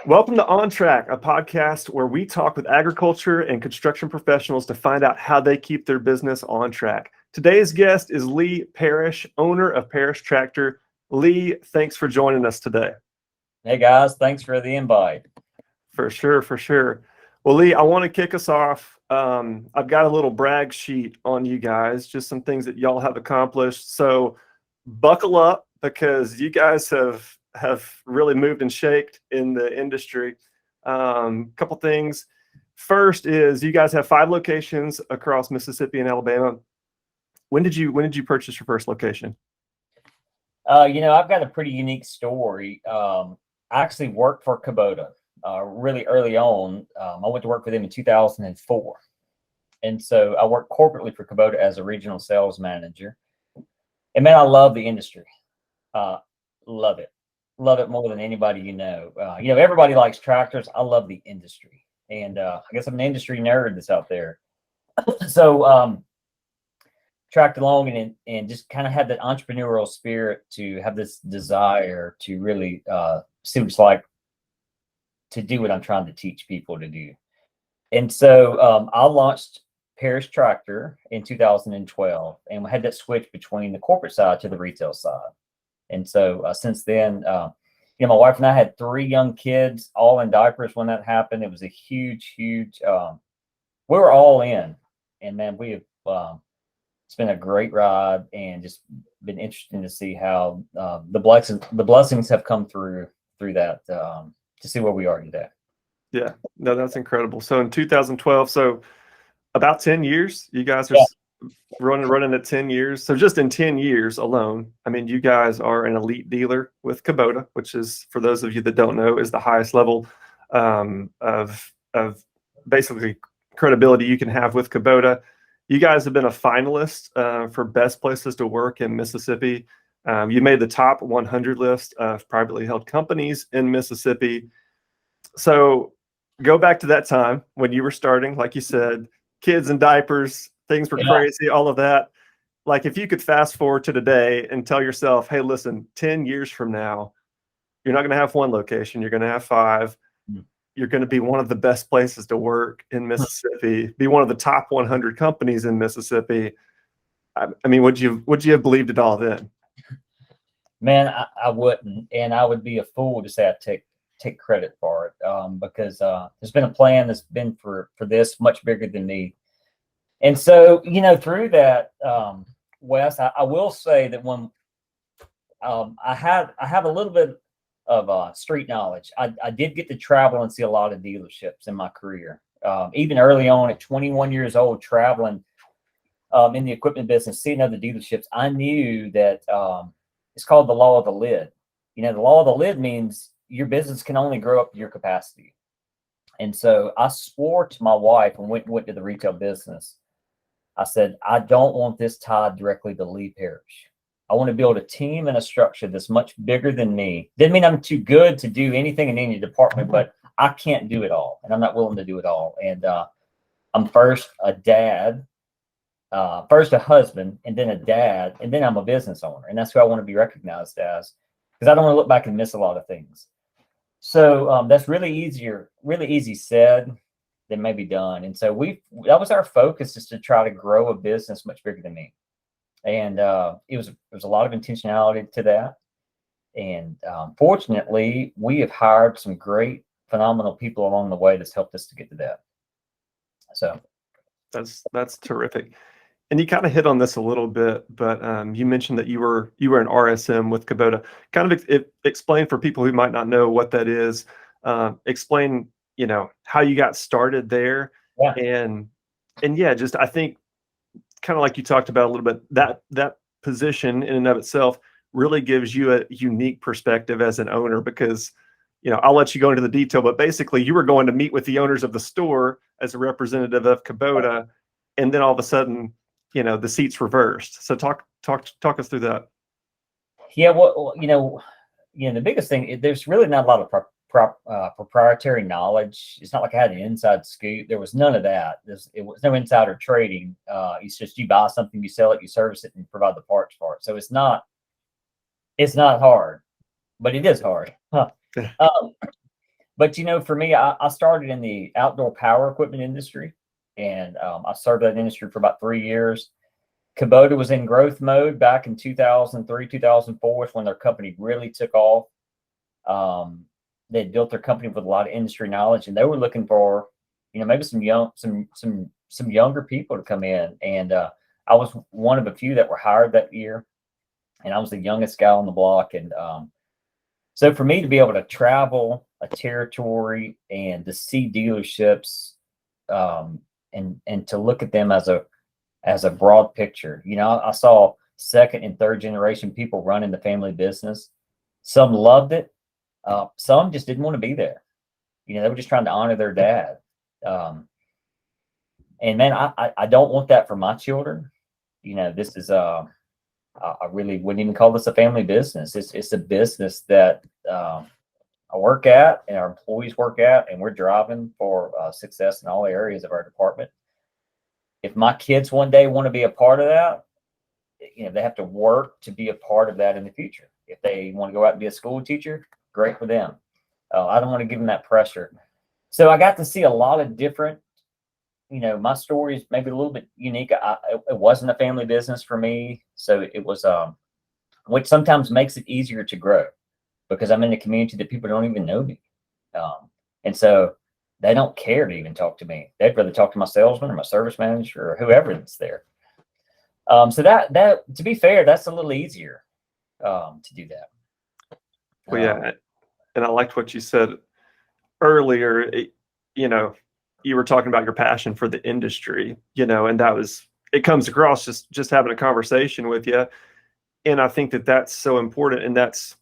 Welcome to On Trac, a podcast where we talk with agriculture and construction professionals to find out how they keep their business on track. Today's guest is Lee Parish, owner of Parish Tractor. Lee, thanks for joining us today. Hey guys, thanks for the invite. For sure, for sure. Well, Lee, I want to kick us off. I've got a little brag sheet on you guys, just some things that y'all have accomplished. So buckle up because you guys have really moved and shaked in the industry. Couple things. First is you guys have 5 locations across Mississippi and Alabama. When did you purchase your first location? I've got a pretty unique story. I actually worked for Kubota really early on. I went to work for them in 2004. And so I worked corporately for Kubota as a regional sales manager. And man, I love the industry. Love it. Love it more than anybody you know. Everybody likes tractors. I love the industry. And I guess I'm an industry nerd that's out there. So tracked along and just kind of had that entrepreneurial spirit to have this desire to really see what it's like to do what I'm trying to teach people to do. And so I launched Parish Tractor in 2012, and we had that switch between the corporate side to the retail side. And so since then, my wife and I had 3 young kids, all in diapers when that happened. It was a huge, we were all in. And man, we have it's been a great ride and just been interesting to see how the blessings have come through that to see where we are today. Yeah, no, that's incredible. So in 2012, so about 10 years, you guys are running at 10 years. So just in 10 years alone, I mean, you guys are an elite dealer with Kubota, which is, for those of you that don't know, is the highest level of basically credibility you can have with Kubota. You guys have been a finalist for best places to work in Mississippi. You made the top 100 list of privately held companies in Mississippi. So go back to that time when you were starting, like you said, kids in diapers, things were crazy, all of that. Like if you could fast forward to today and tell yourself, hey, listen, 10 years from now, you're not going to have 1 location. You're going to have 5. You're going to be one of the best places to work in Mississippi, be one of the top 100 companies in Mississippi. I mean, would you have believed it all then? Man, I wouldn't. And I would be a fool to say I take credit for it because there's been a plan that's been for this much bigger than me. And so, through that, Wes, I will say that when I have a little bit of street knowledge. I did get to travel and see a lot of dealerships in my career. Even early on at 21 years old, traveling in the equipment business, seeing other dealerships, I knew that it's called the law of the lid. The law of the lid means your business can only grow up to your capacity. And so I swore to my wife and went to the retail business. I said, I don't want this tied directly to Lee Parish. I want to build a team and a structure that's much bigger than me. Didn't mean I'm too good to do anything in any department, but I can't do it all. And I'm not willing to do it all. And I'm first a dad, first a husband, and then a dad, and then I'm a business owner. And that's who I want to be recognized as, because I don't want to look back and miss a lot of things. So that's really easy said than maybe done. And so that was our focus, is to try to grow a business much bigger than me. And it was a lot of intentionality to that. And fortunately, we have hired some great, phenomenal people along the way that's helped us to get to that. So that's terrific. And you kind of hit on this a little bit, but you mentioned that you were an RSM with Kubota. Kind of explain for people who might not know what that is. Explain, how you got started there, and yeah, just I think kind of like you talked about a little bit, that position in and of itself really gives you a unique perspective as an owner, because I'll let you go into the detail, but basically you were going to meet with the owners of the store as a representative of Kubota, and then all of a sudden, the seats reversed. So talk us through that. Yeah, well, the biggest thing, there's really not a lot of proprietary knowledge. It's not like I had an inside scoop. There was none of that. It was no insider trading. It's just you buy something, you sell it, you service it, and provide the parts for it. So it's not hard, but it is hard. But, for me, I started in the outdoor power equipment industry, and I served that industry for about 3 years. Kubota was in growth mode back in 2003, 2004 is when their company really took off. They had built their company with a lot of industry knowledge, and they were looking for, maybe some younger people to come in. And I was one of a few that were hired that year, and I was the youngest guy on the block. And so for me to be able to travel a territory and to see dealerships, and to look at them as a broad picture, I saw second and third generation people running the family business. Some loved it. Some just didn't want to be there. They were just trying to honor their dad. And man, I don't want that for my children. This is I really wouldn't even call this a family business. It's a business that I work at and our employees work at, and we're driving for success in all areas of our department. If my kids one day want to be a part of that, they have to work to be a part of that in the future. If they want to go out and be a school teacher, great for them. I don't want to give them that pressure. So I got to see a lot of different, my story is maybe a little bit unique. It wasn't a family business for me. So it was, which sometimes makes it easier to grow because I'm in a community that people don't even know me. And so they don't care to even talk to me. They'd rather talk to my salesman or my service manager or whoever that's there. So that to be fair, that's a little easier to do that. Well, yeah, and I liked what you said earlier. You were talking about your passion for the industry, and it comes across just having a conversation with you. And I think that's so important, and that's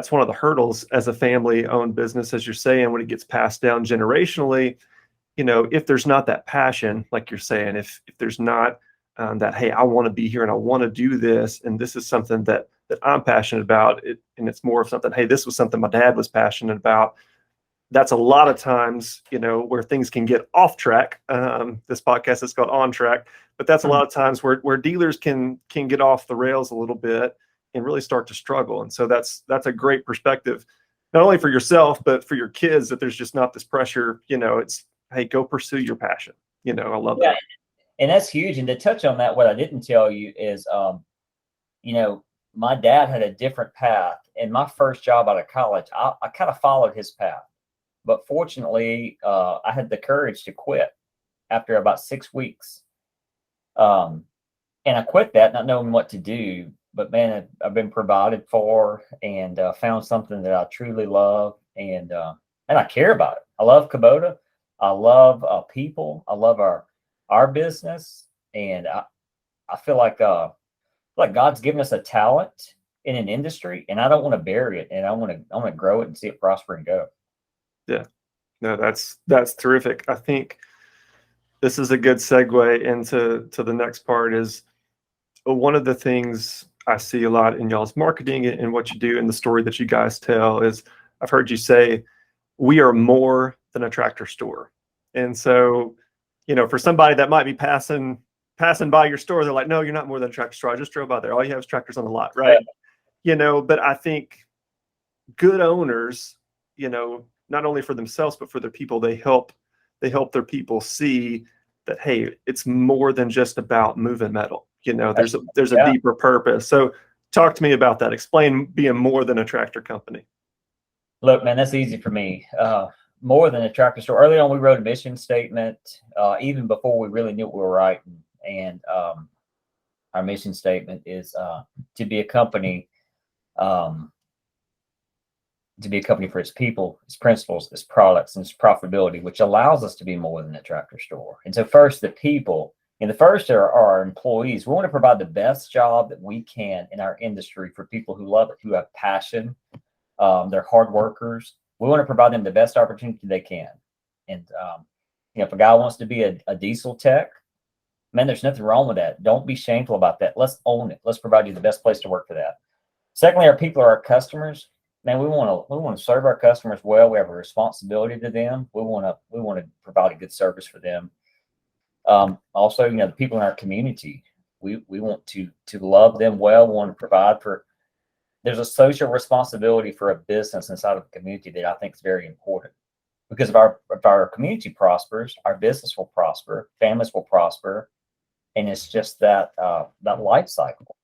one of the hurdles as a family-owned business, as you're saying, when it gets passed down generationally. If there's not that passion, like you're saying, if there's not that, hey, I want to be here and I want to do this, and this is something that I'm passionate about, and it's more of something, hey, this was something my dad was passionate about. That's a lot of times, where things can get off track. This podcast is called On Trac, but that's a lot of times where dealers can get off the rails a little bit and really start to struggle. And so that's a great perspective, not only for yourself, but for your kids, that there's just not this pressure, it's, hey, go pursue your passion. I love that. And that's huge. And to touch on that, what I didn't tell you is, my dad had a different path. In my first job out of college, I kind of followed his path. But fortunately, I had the courage to quit after about 6 weeks. And I quit that not knowing what to do. But man, I've been provided for and found something that I truly love. And I care about it. I love Kubota. I love people. I love our business. And I feel like God's given us a talent in an industry, and I don't want to bury it. And I want to grow it and see it prosper and go. Yeah, no, that's terrific. I think this is a good segue into the next part. Is one of the things I see a lot in y'all's marketing and what you do and the story that you guys tell is, I've heard you say, we are more than a tractor store. And so, for somebody that might be passing by your store, they're like, no, you're not more than a tractor store. I just drove by there. All you have is tractors on the lot, right? But I think good owners, not only for themselves, but for the people they help their people see that, hey, it's more than just about moving metal. There's a deeper purpose. So talk to me about that. Explain being more than a tractor company. Look, man, that's easy for me. More than a tractor store. Early on, we wrote a mission statement, even before we really knew what we were writing. And our mission statement is to be a company for its people, its principles, its products, and its profitability, which allows us to be more than a tractor store. And so first, the people, and the first are our employees. We want to provide the best job that we can in our industry for people who love it, who have passion. They're hard workers. We want to provide them the best opportunity they can. And, if a guy wants to be a diesel tech, man, there's nothing wrong with that. Don't be shameful about that. Let's own it. Let's provide you the best place to work for that. Secondly, our people are our customers. Man, we want to serve our customers well. We have a responsibility to them. We want to provide a good service for them. Also, the people in our community, we want to love them well. We want to provide for there's a social responsibility for a business inside of the community that I think is very important. Because if our community prospers, our business will prosper, families will prosper, and it's just that that life cycle.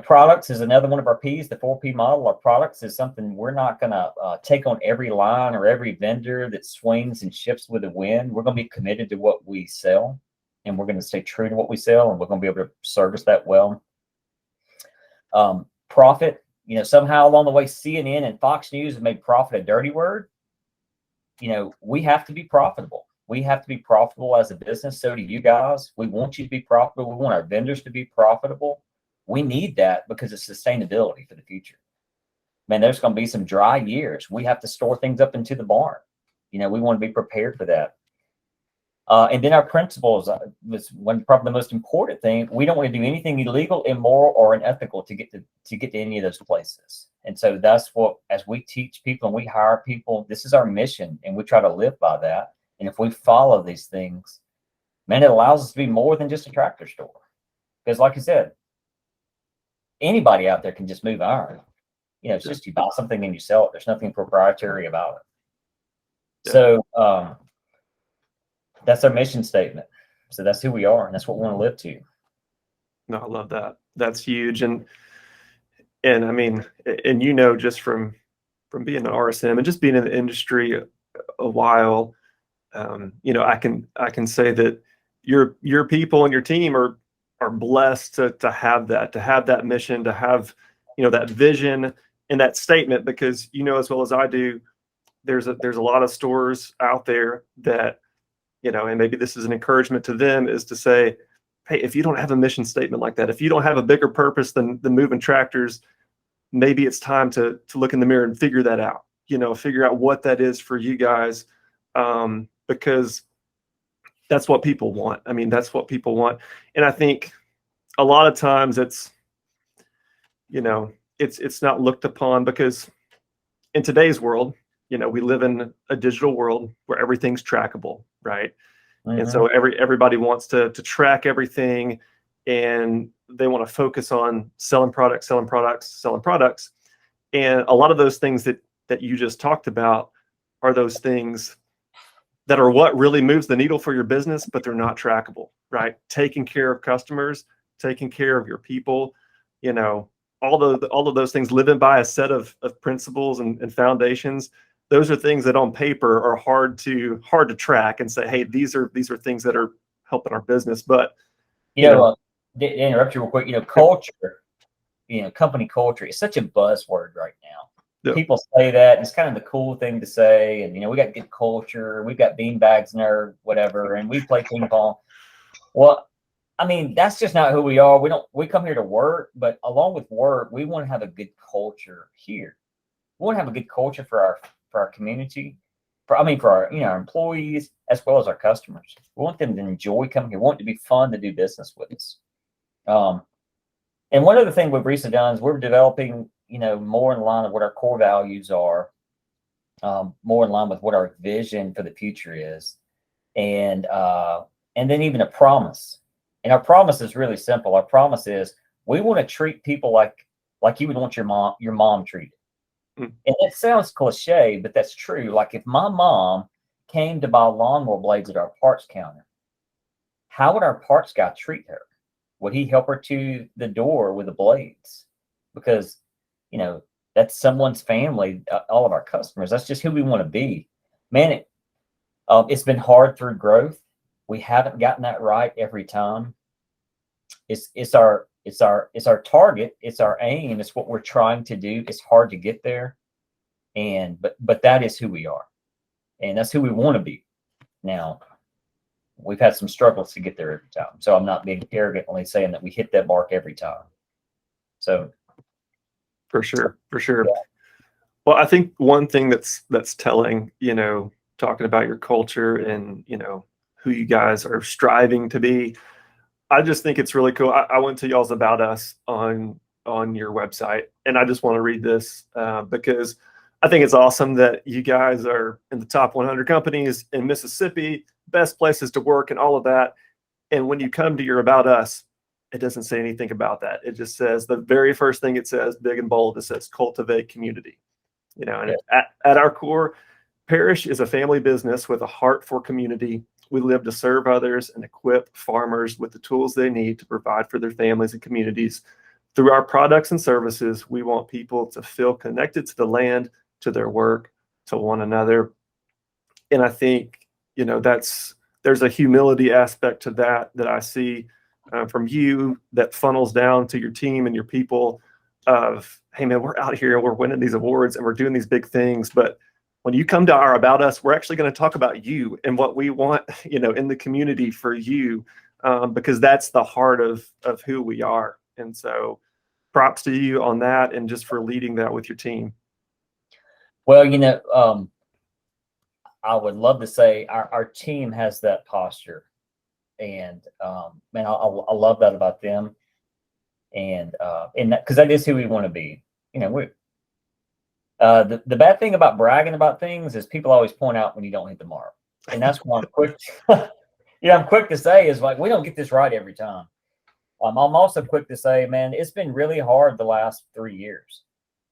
Products is another one of our P's, the 4P model. Our products is something we're not going to take on every line or every vendor that swings and shifts with the wind. We're going to be committed to what we sell, and we're going to stay true to what we sell, and we're going to be able to service that well. Profit, somehow along the way, CNN and Fox News have made profit a dirty word. We have to be profitable. We have to be profitable as a business. So do you guys. We want you to be profitable. We want our vendors to be profitable. We need that because it's sustainability for the future. Man, there's going to be some dry years. We have to store things up into the barn. We want to be prepared for that. And then our principles was probably the most important thing. We don't want to do anything illegal, immoral, or unethical to get to any of those places. And so that's what, as we teach people and we hire people, this is our mission, and we try to live by that. And if we follow these things, man, it allows us to be more than just a tractor store. Because like I said, anybody out there can just move iron. It's just you buy something and you sell it. There's nothing proprietary about it. Yeah. So that's our mission statement. So that's who we are, and that's what we want to live to. No, I love that. That's huge. And I mean, and just from being an RSM and just being in the industry a while, I can say that your people and your team are blessed to have that mission, to have that vision and that statement, because as well as I do, there's a lot of stores out there that and maybe this is an encouragement to them, is to say, hey, if you don't have a mission statement like that, if you don't have a bigger purpose than moving tractors, maybe it's time to look in the mirror and figure that out. Figure out what that is for you guys, because that's what people want. I mean, that's what people want. And I think a lot of times it's not looked upon, because in today's world, we live in a digital world where everything's trackable, right? Mm-hmm. And so everybody wants to track everything, and they want to focus on selling products. And a lot of those things that you just talked about are those things that are what really moves the needle for your business, but they're not trackable, right? Taking care of customers, taking care of your people, all of those things, living by a set of principles and foundations. Those are things that on paper are hard to track and say, hey, these are things that are helping our business. But to interrupt you real quick, culture, company culture is such a buzzword right now. Yeah. People say that, and it's kind of the cool thing to say. And we got good culture, we've got bean bags in our whatever, and we play ping pong. Well, I mean, that's just not who we are. We come here to work, but along with work, we want to have a good culture here. We want to have a good culture for our community, for our our employees as well as our customers. We want them to enjoy coming here. We want it to be fun to do business with us. And one other thing we've recently done is we're developing more in line with what our core values are, more in line with what our vision for the future is, and then even a promise. And our promise is really simple. Our promise is we want to treat people like you would want your mom treated. And it sounds cliche, but that's true. Like if my mom came to buy lawnmower blades at our parts counter, how would our parts guy treat her? Would he help her to the door with the blades? Because, that's someone's family, all of our customers. That's just who we want to be. Man, it's been hard through growth. We haven't gotten that right every time. It's our target. It's our aim. It's what we're trying to do. It's hard to get there. But that is who we are. And that's who we want to be. Now, we've had some struggles to get there every time. So I'm not being arrogantly saying that we hit that mark every time. So for sure. Yeah. Well, I think one thing that's telling, talking about your culture and, who you guys are striving to be, I just think it's really cool. I went to y'all's About Us on your website, and I just want to read this because I think it's awesome that you guys are in the top 100 companies in Mississippi, best places to work and all of that. And when you come to your About Us, it doesn't say anything about that. It just says, the very first thing it says, big and bold, it says cultivate community. You know, and at our core, Parish is a family business with a heart for community. We live to serve others and equip farmers with the tools they need to provide for their families and communities. Through our products and services, we want people to feel connected to the land, to their work, to one another. And I think, you know, there's a humility aspect to that I see from you that funnels down to your team and your people of, hey man, we're out here, we're winning these awards and we're doing these big things, but when you come to our About Us, we're actually going to talk about you and what we want, you know, in the community for you, because that's the heart of who we are. And so props to you on that and just for leading that with your team. Well, you know, I would love to say our team has that posture, and man, I love that about them, and that, because that is who we want to be. You know, the bad thing about bragging about things is people always point out when you don't hit the mark, and that's why I'm quick. I'm quick to say is like, we don't get this right every time. I'm also quick to say, man, it's been really hard the last 3 years,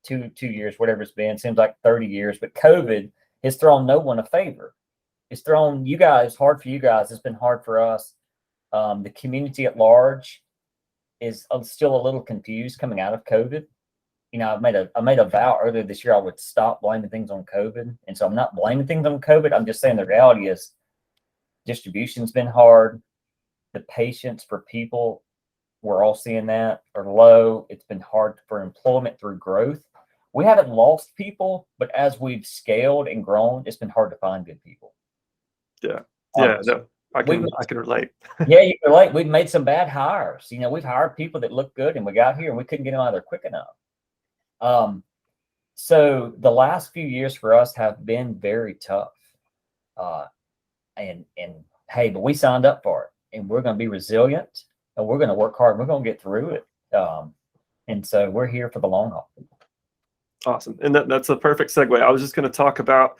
two years, whatever it's been. Seems like 30 years, but COVID has thrown no one a favor. It's thrown you guys hard for you guys. It's been hard for us. The community at large is still a little confused coming out of COVID. You know, I made a vow earlier this year I would stop blaming things on COVID, and so I'm not blaming things on COVID. I'm just saying the reality is distribution's been hard. The patience for people, we're all seeing that, are low. It's been hard for employment through growth. We haven't lost people, but as we've scaled and grown, it's been hard to find good people. Yeah. Yeah. No, I can relate. Yeah, you can relate. We've made some bad hires. You know, we've hired people that look good and we got here and we couldn't get them out of there quick enough. So the last few years for us have been very tough. And hey, but we signed up for it and we're going to be resilient and we're going to work hard. And we're going to get through it. And so we're here for the long haul. Awesome. And that's a perfect segue. I was just going to talk about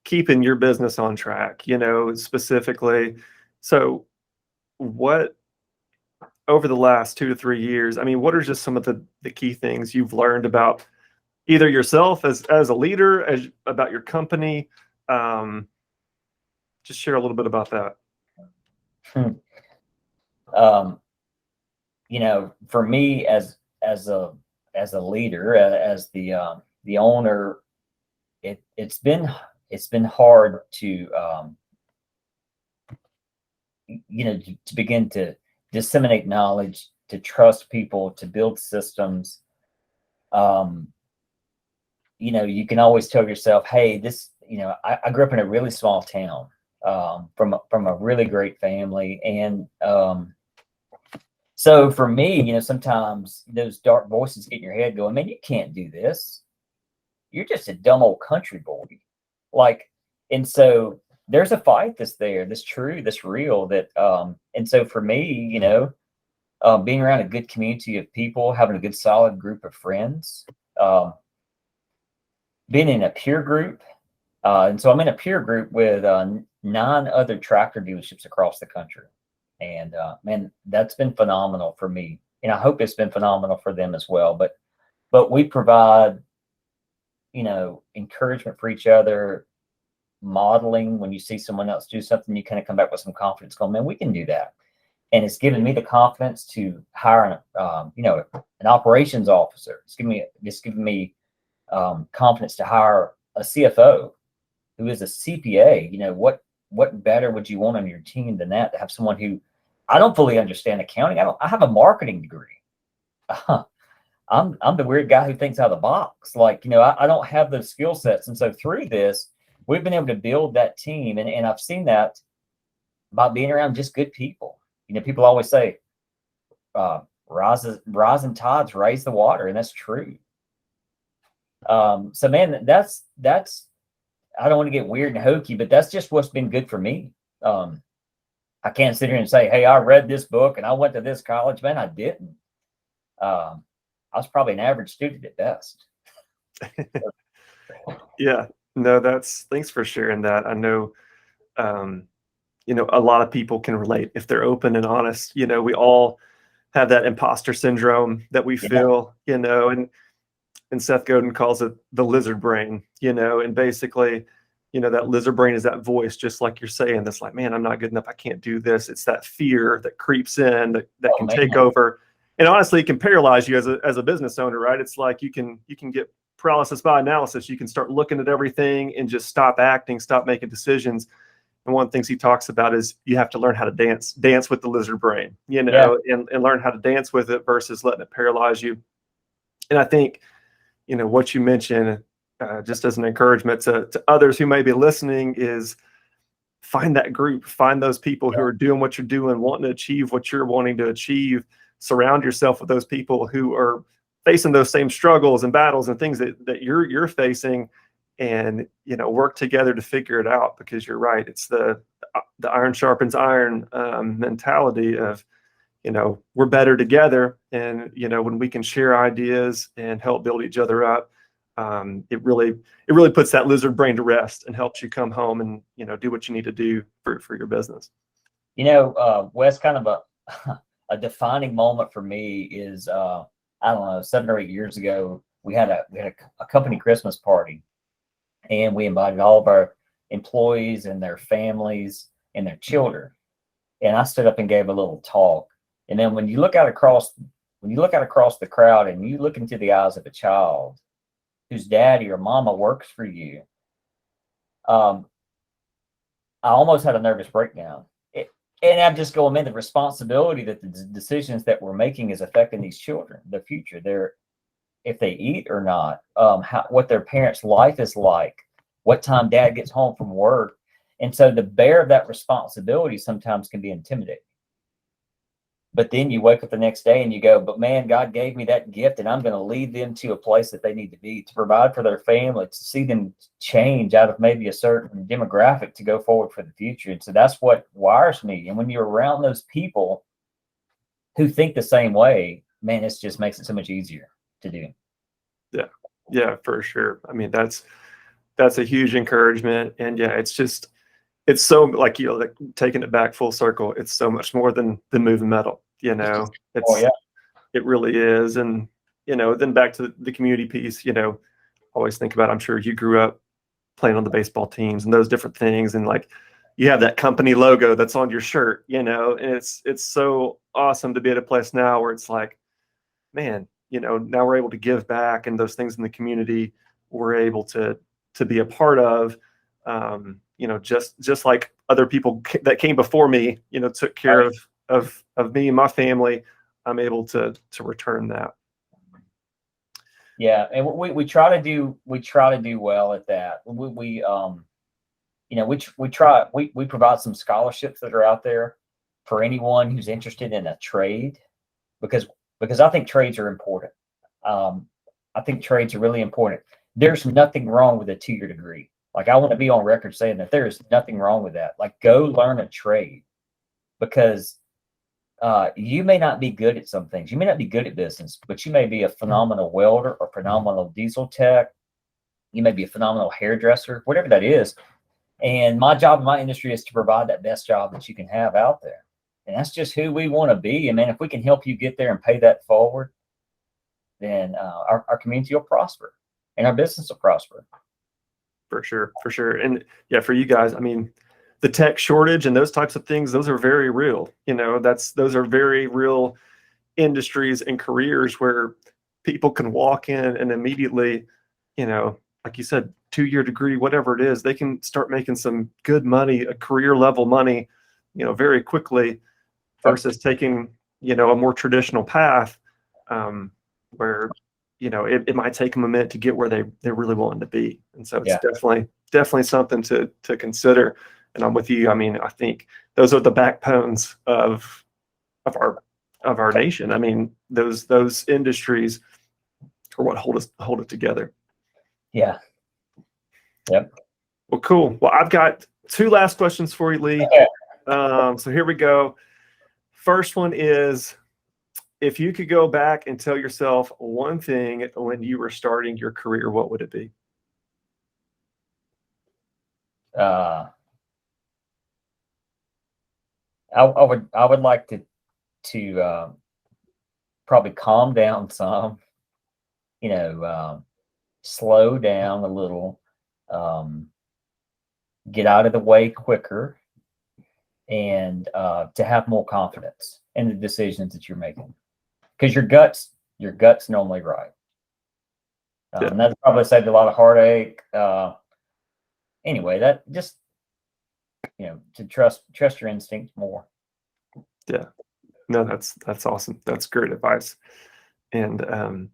keeping your business on track, you know, specifically. So what, over the last 2 to 3 years, I mean, what are just some of the key things you've learned about either yourself as a leader, about your company? Just share a little bit about that. You know, for me as a leader, as the owner, it's been hard to you know, to begin to disseminate knowledge, to trust people, to build systems. You know, you can always tell yourself, hey, this, you know, I grew up in a really small town, from a really great family. And so for me, you know, sometimes those dark voices get in your head going, man, you can't do this. You're just a dumb old country boy. Like, and so there's a fight that's there, that's true, that's real, that, and so for me, you know, being around a good community of people, having a good solid group of friends, being in a peer group. And so I'm in a peer group with 9 other tractor dealerships across the country. And man, that's been phenomenal for me. And I hope it's been phenomenal for them as well. But we provide, you know, encouragement for each other, modeling. When you see someone else do something, you kind of come back with some confidence going, man, we can do that. And it's given me the confidence to hire you know, an operations officer. It's given me confidence to hire a CFO who is a CPA. You know, what better would you want on your team than that, to have someone who, I don't fully understand accounting. I have a marketing degree. I'm the weird guy who thinks out of the box. Like, you know, I don't have those skill sets. And so through this, we've been able to build that team. And I've seen that by being around just good people. You know, people always say, rising tides raise the water. And that's true. So man, that's, I don't want to get weird and hokey, but that's just what's been good for me. I can't sit here and say, hey, I read this book and I went to this college. Man, I didn't. I was probably an average student at best. Yeah, no, thanks for sharing that. I know, you know, a lot of people can relate if they're open and honest. You know, we all have that imposter syndrome that we feel, you know, and Seth Godin calls it the lizard brain, you know, and basically, you know, that lizard brain is that voice, just like you're saying, that's like, man, I'm not good enough. I can't do this. It's that fear that creeps in that can take over. And honestly, it can paralyze you as a business owner, right? It's like you can get paralysis by analysis. You can start looking at everything and just stop acting, stop making decisions. And one of the things he talks about is you have to learn how to dance with the lizard brain, you know, and learn how to dance with it versus letting it paralyze you. And I think, you know, what you mentioned, just as an encouragement to others who may be listening, is find that group, find those people who are doing what you're doing, wanting to achieve what you're wanting to achieve. Surround yourself with those people who are facing those same struggles and battles and things that you're facing, and, you know, work together to figure it out, because you're right. It's the iron sharpens iron mentality of, you know, we're better together. And, you know, when we can share ideas and help build each other up, it really puts that lizard brain to rest and helps you come home and, you know, do what you need to do for your business. You know, Wes, kind of a defining moment for me is, I don't know, 7 or 8 years ago, we had a company Christmas party, and we invited all of our employees and their families and their children. And I stood up and gave a little talk. And then when you look out across the crowd and you look into the eyes of a child whose daddy or mama works for you, I almost had a nervous breakdown. And I'm just going, man, the responsibility that the decisions that we're making is affecting these children, their future, if they eat or not, what their parents' life is like, what time dad gets home from work. And so the bear of that responsibility sometimes can be intimidating. But then you wake up the next day and you go, but man, God gave me that gift, and I'm going to lead them to a place that they need to be, to provide for their family, to see them change out of maybe a certain demographic to go forward for the future. And so that's what wires me. And when you're around those people who think the same way, man, it just makes it so much easier to do. Yeah, for sure. I mean, that's a huge encouragement. And yeah, it's so, like, you know, like, taking it back full circle, it's so much more than moving metal, you know. It really is. And, you know, then back to the community piece, you know, always think about, I'm sure you grew up playing on the baseball teams and those different things, and like you have that company logo that's on your shirt, you know, and it's so awesome to be at a place now where it's like, man, you know, now we're able to give back, and those things in the community we're able to be a part of. You know, just like other people that came before me, you know, took care of me and my family, I'm able to return that. Yeah, and we try to do well at that. You know, we provide some scholarships that are out there for anyone who's interested in a trade, because I think trades are important. I think trades are really important. There's nothing wrong with a 2-year degree. Like, I want to be on record saying that there is nothing wrong with that. Like, go learn a trade, because you may not be good at some things. You may not be good at business, but you may be a phenomenal welder or phenomenal diesel tech. You may be a phenomenal hairdresser, whatever that is. And my job in my industry is to provide that best job that you can have out there. And that's just who we want to be. And man, if we can help you get there and pay that forward, then our community will prosper and our business will prosper. For sure. And yeah, for you guys, I mean, the tech shortage and those types of things, those are very real. You know, those are very real industries and careers where people can walk in and immediately, you know, like you said, 2-year degree, whatever it is, they can start making some good money, a career level money, you know, very quickly, versus taking, you know, a more traditional path, where, you know, it might take them a minute to get where they're really wanting to be. And so it's definitely something to consider. And I'm with you. I mean, I think those are the backbones of our nation. I mean, those industries are what hold it together. Yeah. Yep. Well, cool. Well, I've got 2 last questions for you, Lee. Okay. So here we go. First one is, if you could go back and tell yourself one thing when you were starting your career, what would it be? I would like to probably calm down some, slow down a little, get out of the way quicker, and to have more confidence in the decisions that you're making, because your gut's normally right. And that's probably saved a lot of heartache. Anyway, that just, to trust your instincts more. Yeah. No, that's awesome. That's great advice. And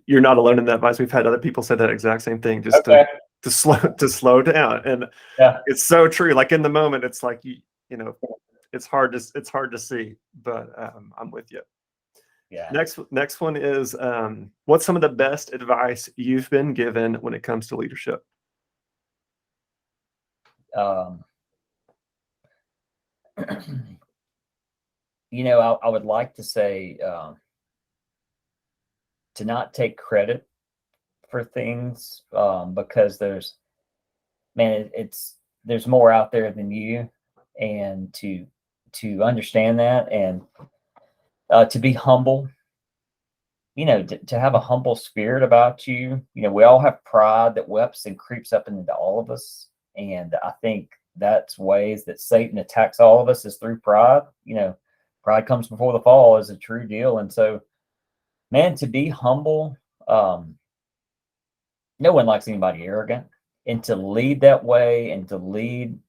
you're not alone in that advice. We've had other people say that exact same thing, just to slow down. And it's so true. Like in the moment, it's like it's hard to see, but I'm with you. Yeah. Next one is what's some of the best advice you've been given when it comes to leadership? I would like to say to not take credit for things, because there's more out there than you, and to understand that, and to be humble, to have a humble spirit about you. We all have pride that whips and creeps up into all of us, and I think that's ways that Satan attacks all of us is through pride. Pride comes before the fall is a true deal. And so, man, to be humble, no one likes anybody arrogant, and to lead that way, and to lead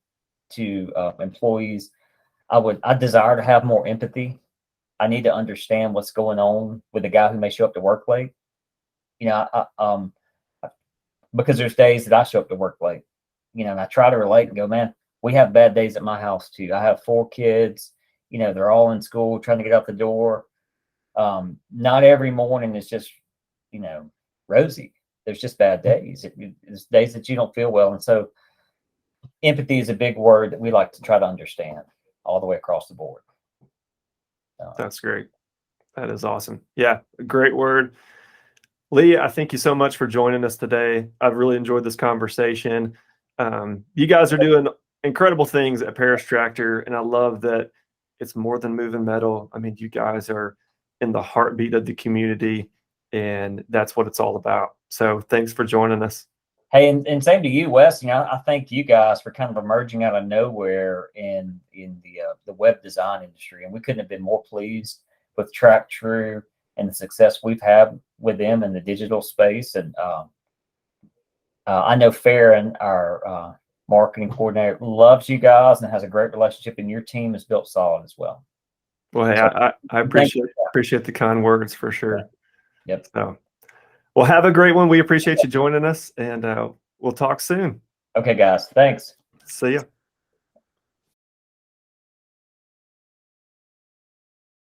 to employees, I desire to have more empathy. I need to understand what's going on with the guy who may show up to work late. Because there's days that I show up to work late, and I try to relate and go, man, we have bad days at my house too. I have 4 kids, they're all in school trying to get out the door. Not every morning is just, rosy. There's just bad days. There's days that you don't feel well. And so empathy is a big word that we like to try to understand all the way across the board. That's great. That is awesome. Yeah, great word. Lee, I thank you so much for joining us today. I've really enjoyed this conversation. You guys are doing incredible things at Parish Tractor, and I love that it's more than moving metal. I mean, you guys are in the heartbeat of the community, and that's what it's all about. So thanks for joining us. Hey, and same to you, Wes. I thank you guys for kind of emerging out of nowhere in the web design industry, and we couldn't have been more pleased with TracTru and the success we've had with them in the digital space. And I know Farron, our marketing coordinator, loves you guys and has a great relationship, and your team is built solid as well. Well, hey, I appreciate the kind words for sure. Yep. So, well, have a great one. We appreciate you joining us, and we'll talk soon. Okay, guys. Thanks. See ya.